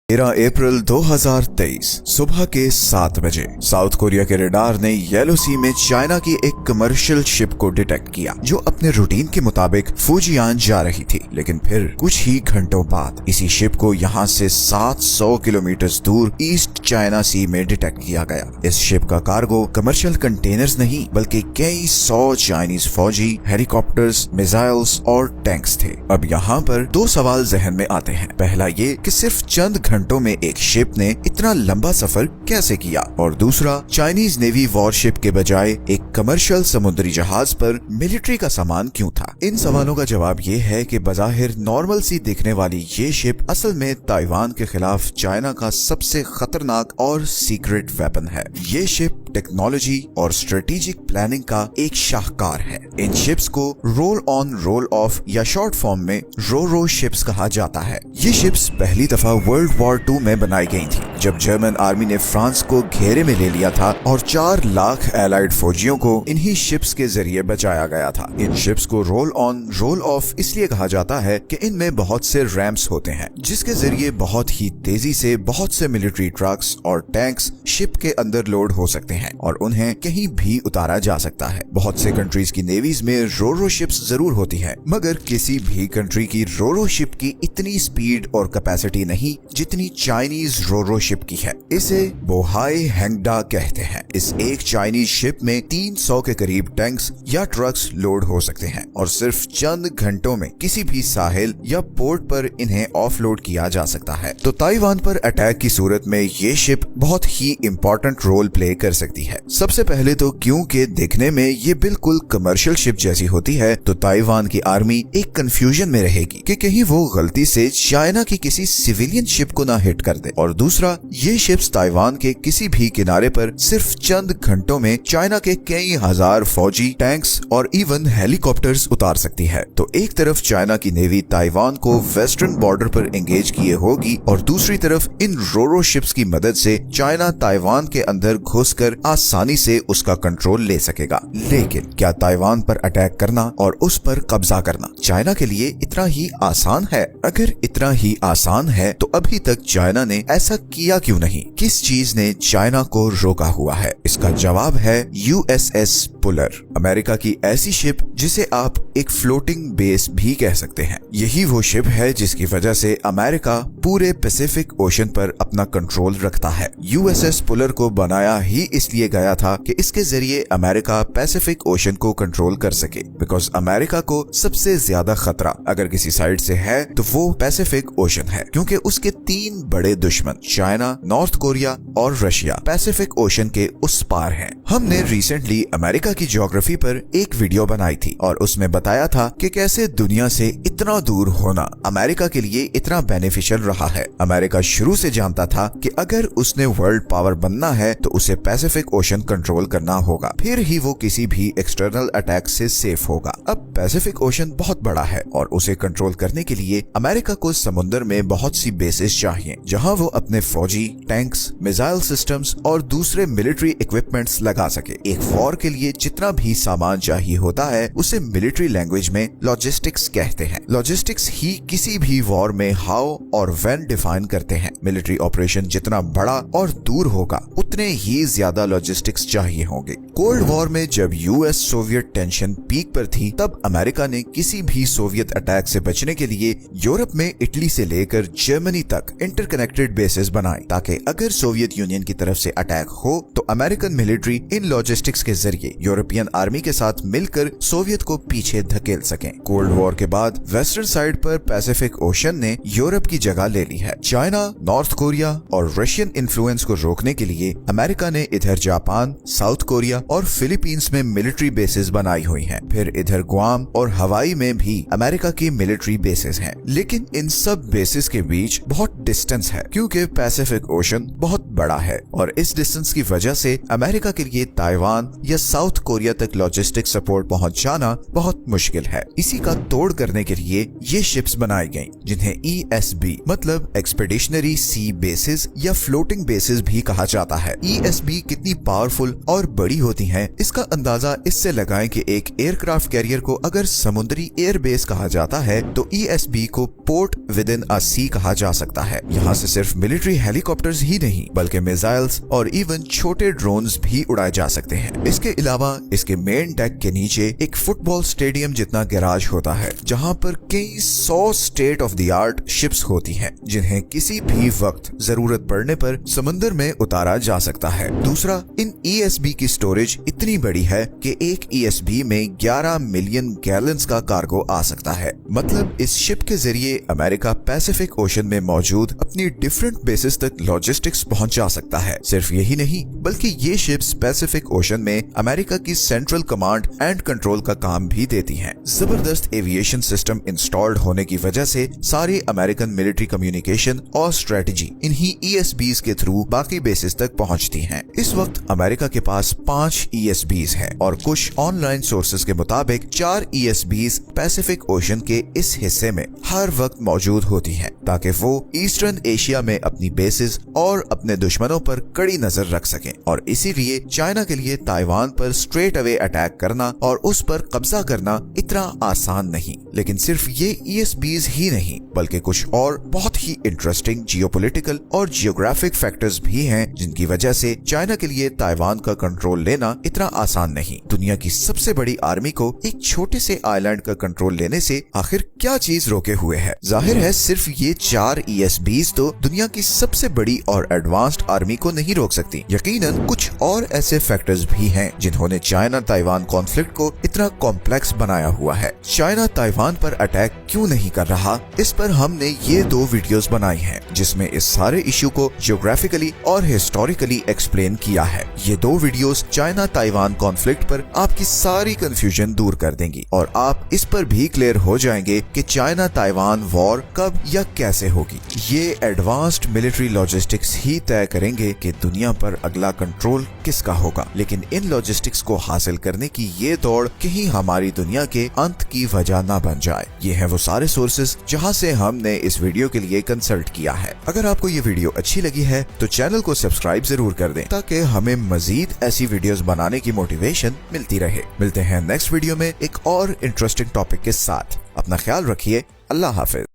13 अप्रैल 2023 सुबह के 7 बजे साउथ कोरिया के रडार ने येलो सी में चाइना की एक कमर्शियल शिप को डिटेक्ट किया जो अपने रूटीन के मुताबिक फुजियान जा रही थी। लेकिन फिर कुछ ही घंटों बाद इसी शिप को यहाँ से 700 किलोमीटर दूर ईस्ट चाइना सी में डिटेक्ट किया गया। इस शिप का कार्गो कमर्शियल कंटेनर्स नहीं बल्कि कई 100 चाइनीज फौजी, हेलीकॉप्टर्स, मिसाइल्स और टैंक्स थे। अब यहाँ पर दो सवाल जहन में आते हैं। पहला ये कि सिर्फ चंद घंटों में एक शिप ने इतना लंबा सफर कैसे किया, और दूसरा चाइनीज नेवी वॉरशिप के बजाय एक कमर्शियल समुद्री जहाज पर मिलिट्री का सामान क्यों था। इन सवालों का जवाब ये है कि बज़ाहिर नॉर्मल सी दिखने वाली ये शिप असल में ताइवान के खिलाफ चाइना का सबसे खतरनाक और सीक्रेट वेपन है। ये शिप टेक्नोलॉजी और स्ट्रेटेजिक प्लानिंग का एक शाहकार है। इन शिप्स को रोल ऑन रोल ऑफ या शॉर्ट फॉर्म में रो शिप्स कहा जाता है। ये शिप्स पहली दफा वर्ल्ड वॉर 2 में बनाई गई थी जब जर्मन आर्मी ने फ्रांस को घेरे में ले लिया था और 4 लाख एलाइड फौजियों को इन्हीं शिप्स के जरिए बचाया गया था। इन शिप्स को रोल ऑन रोल ऑफ इसलिए कहा जाता है कि इनमें बहुत से रैम्प्स होते हैं जिसके जरिए बहुत ही तेजी से बहुत से मिलिट्री ट्रक्स और टैंक्स शिप के अंदर लोड हो सकते हैं और उन्हें कहीं भी उतारा जा सकता है। बहुत से कंट्रीज की नेवीज में रो शिप्स जरूर होती है, मगर किसी भी कंट्री की रो शिप की इतनी स्पीड और कैपेसिटी नहीं जितनी चाइनीज रो शिप की है। इसे बोहाई हैंगडा कहते हैं। इस एक चाइनीज शिप में 300 के करीब टैंक्स या ट्रक्स लोड हो सकते हैं और सिर्फ चंद घंटों में किसी भी साहिल या पोर्ट पर इन्हें ऑफलोड किया जा सकता है। तो ताइवान पर अटैक की सूरत में ये शिप बहुत ही इंपॉर्टेंट रोल प्ले कर सकती है। सबसे पहले तो क्योंकि देखने में ये बिल्कुल कमर्शियल शिप जैसी होती है तो ताइवान की आर्मी एक कंफ्यूजन में रहेगी कि कहीं वो गलती से चाइना की किसी सिविलियन शिप को ना हिट कर दे, और दूसरा ये शिप्स ताइवान के किसी भी किनारे पर सिर्फ चंद घंटों में चाइना के कई हजार फौजी, टैंक्स और इवन हेलीकॉप्टर्स उतार सकती है। तो एक तरफ चाइना की नेवी ताइवान को वेस्टर्न बॉर्डर पर एंगेज किए होगी और दूसरी तरफ इन रो शिप्स की मदद से चाइना ताइवान के अंदर घुसकर आसानी से उसका कंट्रोल ले सकेगा। लेकिन क्या ताइवान पर अटैक करना और उस पर कब्जा करना चाइना के लिए इतना ही आसान है? अगर इतना ही आसान है तो अभी तक चाइना ने ऐसा किया क्यों नहीं? किस चीज ने चाइना को रोका हुआ है? इसका जवाब है USS पुलर, अमेरिका की ऐसी शिप जिसे आप एक फ्लोटिंग बेस भी कह सकते हैं। यही वो शिप है जिसकी वजह से अमेरिका पूरे पैसिफिक ओशन पर अपना कंट्रोल रखता है। USS पुलर को बनाया ही इसलिए गया था कि इसके जरिए अमेरिका पैसिफिक ओशन को कंट्रोल कर सके, बिकॉज अमेरिका को सबसे ज्यादा खतरा अगर किसी साइड से है तो वो पैसिफिक ओशन है, क्योंकि उसके 3 बड़े दुश्मन चाइना, नॉर्थ कोरिया और रशिया पैसिफिक ओशन के उस पार हैं। हमने रिसेंटली अमेरिका की ज्योग्राफी पर एक वीडियो बनाई थी और उसमें बताया था कि कैसे दुनिया से इतना दूर होना अमेरिका के लिए इतना बेनिफिशियल रहा है। अमेरिका शुरू से जानता था कि अगर उसने वर्ल्ड पावर बनना है तो उसे पैसिफिक ओशन कंट्रोल करना होगा, फिर ही वो किसी भी एक्सटर्नल अटैक से सेफ होगा। अब पैसिफिक ओशन बहुत बड़ा है और उसे कंट्रोल करने के लिए अमेरिका को समुद्र में बहुत सी बेसेस चाहिए जहां वो अपने फौजी, टैंक्स, मिसाइल सिस्टम्स और दूसरे मिलिट्री इक्विपमेंट्स लगा सके। एक वॉर के लिए जितना भी सामान चाहिए होता है उसे मिलिट्री लैंग्वेज में लॉजिस्टिक्स कहते हैं। लॉजिस्टिक्स ही किसी भी वॉर में हाउ और व्हेन डिफाइन करते हैं। मिलिट्री ऑपरेशन जितना बड़ा और दूर होगा उतने ही ज्यादा लॉजिस्टिक्स चाहिए होंगे। कोल्ड वॉर में जब यूएस सोवियत टेंशन पीक पर थी तब अमेरिका ने किसी भी सोवियत अटैक से बचने के लिए यूरोप में इटली से लेकर जर्मनी तक इंटरकनेक्टेड बेसेस बनाए ताकि अगर सोवियत यूनियन की तरफ से अटैक हो तो अमेरिकन मिलिट्री इन लॉजिस्टिक्स के जरिए यूरोपियन आर्मी के साथ मिलकर सोवियत को पीछे धकेल सकें। कोल्ड वॉर के बाद वेस्टर्न साइड पर पैसिफिक ओशन ने यूरोप की जगह ले ली है। चाइना, नॉर्थ कोरिया और रशियन इन्फ्लुएंस को रोकने के लिए अमेरिका ने इधर जापान, साउथ कोरिया और फिलीपींस में मिलिट्री बेसेस बनाई हुई हैं। फिर इधर गुआम और हवाई में भी अमेरिका की मिलिट्री बेसेस हैं। लेकिन इन सब बेसेस के बीच बहुत डिस्टेंस है क्योंकि पैसिफिक ओशन बहुत बड़ा है और इस डिस्टेंस की वजह से अमेरिका के लिए ताइवान या साउथ कोरिया तक लॉजिस्टिक सपोर्ट पहुंचाना बहुत मुश्किल है। इसी का तोड़ करने के लिए ये शिप्स बनाई गईं, जिन्हें ESB मतलब एक्सपेडिशनरी सी बेसिस या फ्लोटिंग बेसिस भी कहा जाता है। ESB कितनी कितनी पावरफुल और बड़ी होती हैं, इसका अंदाजा इससे लगाएं कि एक एयरक्राफ्ट कैरियर को अगर समुद्री एयरबेस कहा जाता है तो ESB को पोर्ट विद इन अ सी कहा जा सकता है। यहाँ से सिर्फ मिलिट्री हेलीकॉप्टर्स ही नहीं बल्कि मिसाइल्स और इवन छोटे ड्रोन्स भी उड़ाए जा सकते हैं। इसके अलावा इसके मेन डेक के नीचे एक फुटबॉल स्टेडियम जितना गैराज होता है जहाँ पर कई 100 state of the art ships होती हैं जिन्हें किसी भी वक्त जरूरत पड़ने पर समुद्र में उतारा जा सकता है। दूसरा, इन ESB की स्टोरेज इतनी बड़ी है कि एक ESB में 11 मिलियन गैलन्स का कार्गो आ सकता है। मतलब इस शिप के जरिए अमेरिका पैसिफिक ओशन में मौजूद अपनी डिफरेंट बेसिस तक लॉजिस्टिक्स पहुंचा सकता है। सिर्फ यही नहीं बल्कि ये शिप्स पैसिफिक ओशन में अमेरिका की सेंट्रल कमांड एंड कंट्रोल का काम भी देती हैं। जबरदस्त एविएशन सिस्टम इंस्टॉल्ड होने की वजह से सारे अमेरिकन मिलिट्री कम्युनिकेशन और स्ट्रेटजी इन्हीं ESBs के थ्रू बाकी बेसिस तक पहुंचती हैं। इस वक्त अमेरिका के पास 5 ESBs हैं और कुछ ऑनलाइन सोर्सेज के मुताबिक 4 ESBs पैसिफिक ओशन के इस हिस्से में हर वक्त मौजूद होती हैं ताकि वो ईस्टर्न एशिया में अपनी बेसिस और अपने दुश्मनों पर कड़ी नजर रख सकें। और इसीलिए चाइना के लिए ताइवान पर स्ट्रेट अवे अटैक करना और उस पर कब्जा करना इतना आसान नहीं। लेकिन सिर्फ ये ESBs ही नहीं बल्कि कुछ और बहुत ही इंटरेस्टिंग जियोपॉलिटिकल और जियोग्राफिक फैक्टर्स भी हैं जिनकी वजह से चाइना के लिए ताइवान का कंट्रोल लेना इतना आसान नहीं। दुनिया की सबसे बड़ी आर्मी को एक छोटे से आइलैंड का कंट्रोल लेने से आखिर क्या चीज रोके हुए है? जाहिर है सिर्फ ये 4 ESBs तो दुनिया की सबसे बड़ी और एडवांस्ड आर्मी को नहीं रोक सकती। यकीनन कुछ और ऐसे फैक्टर्स भी हैं जिन्होंने चाइना ताइवान कॉन्फ्लिक्ट को इतना कॉम्प्लेक्स बनाया हुआ है। चाइना ताइवान पर अटैक क्यों नहीं कर रहा, इस पर हमने ये 2 वीडियोस बनाई हैं जिसमें इस सारे इश्यू को जियोग्राफिकली और हिस्टोरिकली एक्सप्लेन किया है। ये 2 वीडियोस चाइना ताइवान कॉन्फ्लिक्ट पर आपकी सारी कंफ्यूजन दूर कर देंगी और आप इस पर भी क्लियर हो जाएंगे कि चाइना ताइवान वॉर कब या कैसे होगी। ये एडवांस्ड मिलिट्री लॉजिस्टिक्स ही तय करेंगे कि दुनिया पर अगला कंट्रोल किसका होगा। लेकिन इन लॉजिस्टिक्स को हासिल करने की ये दौड़ कहीं हमारी दुनिया के अंत की वजह ना बन जाए। ये हैं वो सारे सोर्सेज जहां से हमने इस वीडियो के लिए कंसल्ट किया है। अगर आपको ये वीडियो अच्छी लगी है तो चैनल को सब्सक्राइब जरूर कर दें ताकि हमें मजीद ऐसी वीडियोस बनाने की मोटिवेशन मिलती रहे। मिलते हैं नेक्स्ट वीडियो में एक और इंटरेस्टिंग टॉपिक के साथ। अपना ख्याल रखिए। अल्लाह हाफिज।